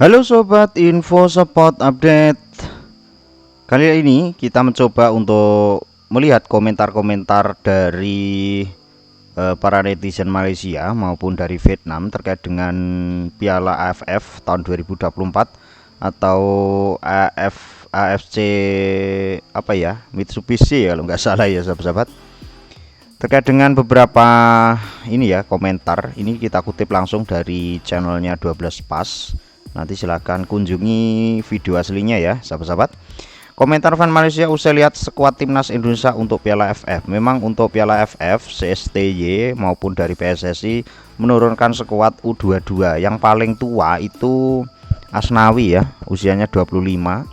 Halo sobat info sport update. Kali ini kita mencoba untuk melihat komentar-komentar dari para netizen Malaysia maupun dari Vietnam terkait dengan Piala AFF tahun 2024 atau AFC apa ya, Mitsubishi ya kalau nggak salah ya sahabat-sahabat. Terkait dengan beberapa ini ya komentar, ini kita kutip langsung dari channelnya 12 Pas. Nanti silahkan kunjungi video aslinya ya sahabat-sahabat. Komentar fan Malaysia usai lihat skuad timnas Indonesia untuk Piala AFF. Memang untuk Piala AFF CSTY maupun dari PSSI menurunkan skuad U22. Yang paling tua itu Asnawi ya, usianya 25,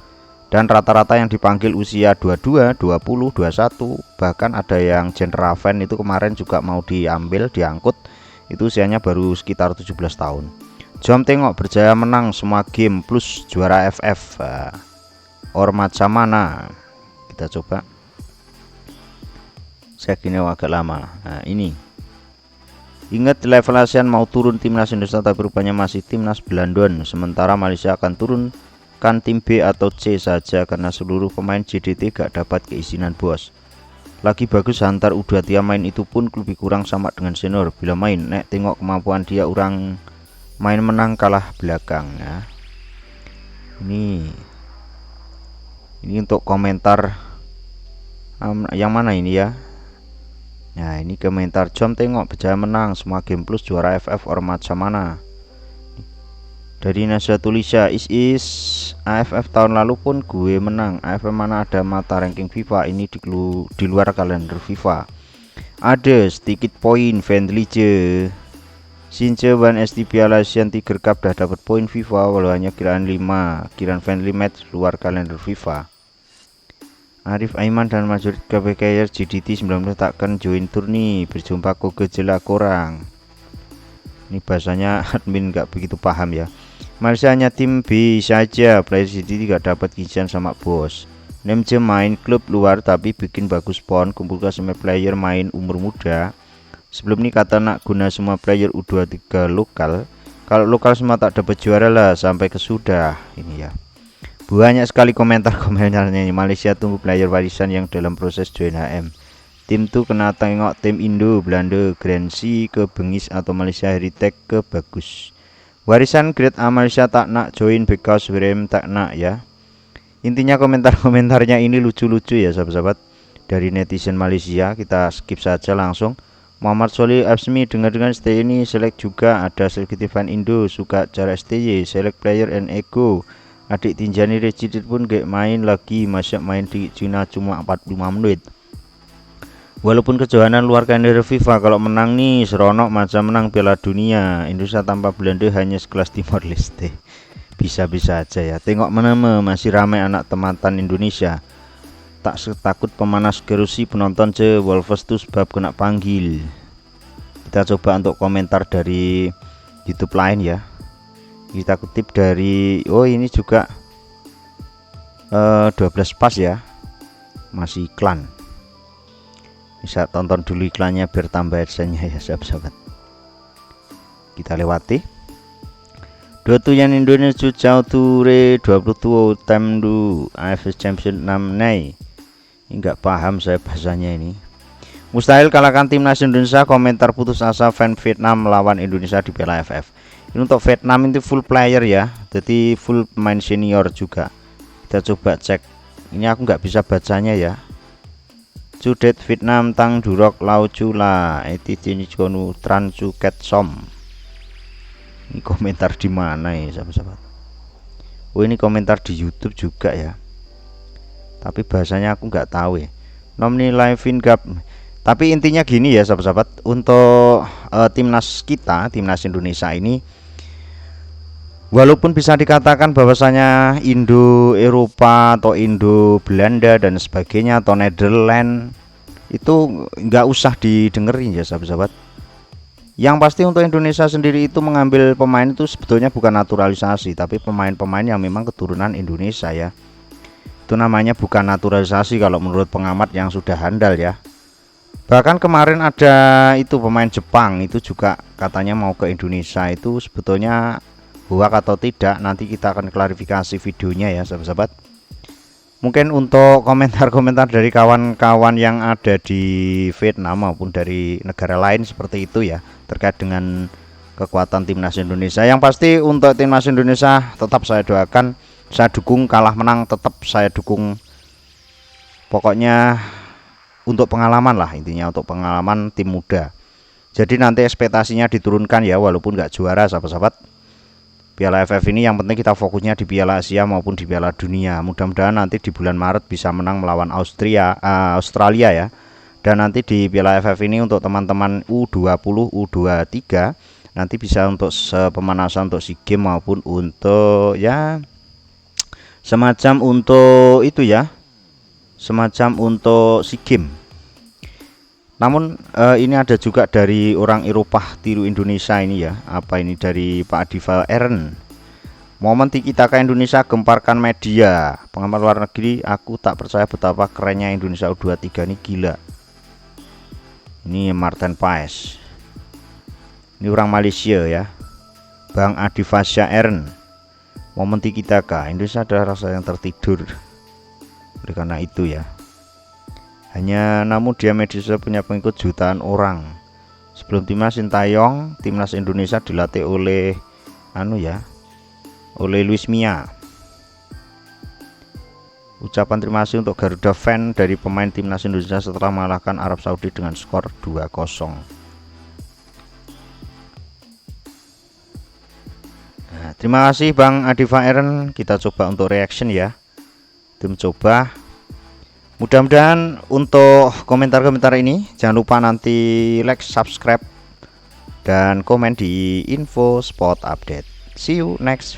dan rata-rata yang dipanggil usia 22, 20, 21. Bahkan ada yang Jenraven itu kemarin juga mau diangkut, itu usianya baru sekitar 17 tahun. Jom tengok berjaya menang semua game plus juara AFF. Or macam mana? Kita coba. Saya gini agak lama. Nah, ini. Ingat level ASEAN mau turun timnas Indonesia tapi rupanya masih timnas Belandon. Sementara Malaysia akan turunkan tim B atau C saja karena seluruh pemain JDT gak dapat keizinan bos. Lagi bagus Hantar U23 main itu pun lebih kurang sama dengan senior. Bila main, nek tengok kemampuan dia orang main menang kalah belakang ya. Ini untuk komentar yang mana ini ya? Nah, ini komentar jom tengok berjaya menang semua game plus juara AFF or macam mana. Dari Nasya Tulisya is AFF tahun lalu pun gue menang. AFF mana ada mata ranking FIFA, ini di luar kalender FIFA. Ada sedikit poin friendly je. Since ban ST Piala ASEAN Tiger Cup dah dapat poin FIFA walau hanya kiraan 5, kiraan friendly match luar kalender FIFA. Arif Aiman dan Majorit KPKR JDT 19 takkan join turni, berjumpa kok gejala korang. Ini bahasanya admin nggak begitu paham ya. Malaysia hanya tim B saja, player JDT gak dapat izin sama bos. Nemje main klub luar tapi bikin bagus pon, kumpulkan semua player main umur muda. Sebelum ini kata nak guna semua player U23 lokal. Kalau lokal semua tak dapat juara lah sampai ke sudah. Ini ya. Banyak sekali komentarnya ini. Malaysia tunggu player warisan yang dalam proses join HM. Tim tuh kena tengok tim Indo, Belanda, Grensi ke Bengis atau Malaysia Heritage ke Bagus. Warisan grade A Malaysia tak nak join because WRM tak nak ya. Intinya komentar-komentarnya ini lucu-lucu ya sahabat-sahabat. Dari netizen Malaysia kita skip saja langsung. Muhammad Solih Absmi dengar-dengar STY ini select juga, ada selektifan Indo suka cara STY select player and ego. Adik Tinjani Recidit pun gak main lagi, masuk main di Cina cuma 45 menit. Walaupun kejohanan luar kalender FIFA, kalau menang nih seronok macam menang Piala Dunia. Indonesia tanpa Belanda hanya sekelas Timor Leste. Bisa-bisa aja ya. Tengok mana masih ramai anak tematan Indonesia. Tak setakut pemanas kerusi penonton ce Wolves tuh sebab kena panggil. Kita coba untuk komentar dari YouTube lain ya. Kita kutip dari ini juga 12 Pas ya. Masih iklan. Bisa tonton dulu iklannya biar tambah adsense ya sahabat-sahabat. Kita lewati. Dotuyan Indonesia jauh ture 22 tem du AFF Champion 6 nei. Enggak paham saya bahasanya ini. Mustahil kalahkan timnas Indonesia, komentar putus asa fan Vietnam melawan Indonesia di Piala AFF. Ini untuk Vietnam itu full player ya, jadi full pemain senior juga. Kita coba cek. Ini aku nggak bisa bacanya ya. Cudet Vietnam tang durok lau chula eti jonu tran cuket som. Ini komentar di mana ya sahabat-sahabat? Oh ini komentar di YouTube juga ya. Tapi bahasanya aku nggak tahu ya. Nomini Livin Gap. Tapi intinya gini ya sahabat-sahabat, untuk timnas kita, timnas Indonesia ini, walaupun bisa dikatakan bahwasanya Indo Eropa atau Indo Belanda dan sebagainya atau Netherlands itu nggak usah didengerin ya sahabat-sahabat. Yang pasti untuk Indonesia sendiri itu mengambil pemain itu sebetulnya bukan naturalisasi, tapi pemain-pemain yang memang keturunan Indonesia ya. Itu namanya bukan naturalisasi kalau menurut pengamat yang sudah handal ya. Bahkan kemarin ada itu pemain Jepang itu juga katanya mau ke Indonesia, itu sebetulnya hoak atau tidak, nanti kita akan klarifikasi videonya ya sahabat-sahabat. Mungkin untuk komentar-komentar dari kawan-kawan yang ada di Vietnam maupun dari negara lain seperti itu ya, terkait dengan kekuatan timnas Indonesia. Yang pasti untuk timnas Indonesia tetap saya doakan, saya dukung, kalah menang tetap saya dukung. Pokoknya untuk pengalaman lah, intinya untuk pengalaman tim muda. Jadi nanti ekspektasinya diturunkan ya, walaupun nggak juara sahabat-sahabat. Piala AFF ini yang penting kita fokusnya di Piala Asia maupun di Piala Dunia. Mudah-mudahan nanti di bulan Maret bisa menang melawan Australia ya. Dan nanti di Piala AFF ini untuk teman-teman U20, U23 nanti bisa untuk pemanasan untuk SEA Games maupun untuk ya semacam untuk itu ya. Semacam untuk SEA Games. Namun ini ada juga dari orang Eropah tiru Indonesia ini ya. Apa ini dari Pak Adiva Eren. Momen tiki taka Indonesia gemparkan media. Pengamat luar negeri, aku tak percaya betapa kerennya Indonesia U23 ini, gila. Ini Martin Paes. Ini orang Malaysia ya. Bang Adiva Eren. Momen tiki taka Indonesia adalah rasa yang tertidur. Oleh karena itu ya. Namun dia media sosial punya pengikut jutaan orang. Sebelum timnas Sintayong, timnas Indonesia dilatih oleh oleh Luis Mia. Ucapan terima kasih untuk Garuda fan dari pemain timnas Indonesia setelah mengalahkan Arab Saudi dengan skor 2-0. Nah, terima kasih Bang Adiva Eren. Kita coba untuk reaction ya. Tim coba. Mudah-mudahan untuk komentar-komentar ini jangan lupa nanti like, subscribe, dan komen di info spot update. See you next video.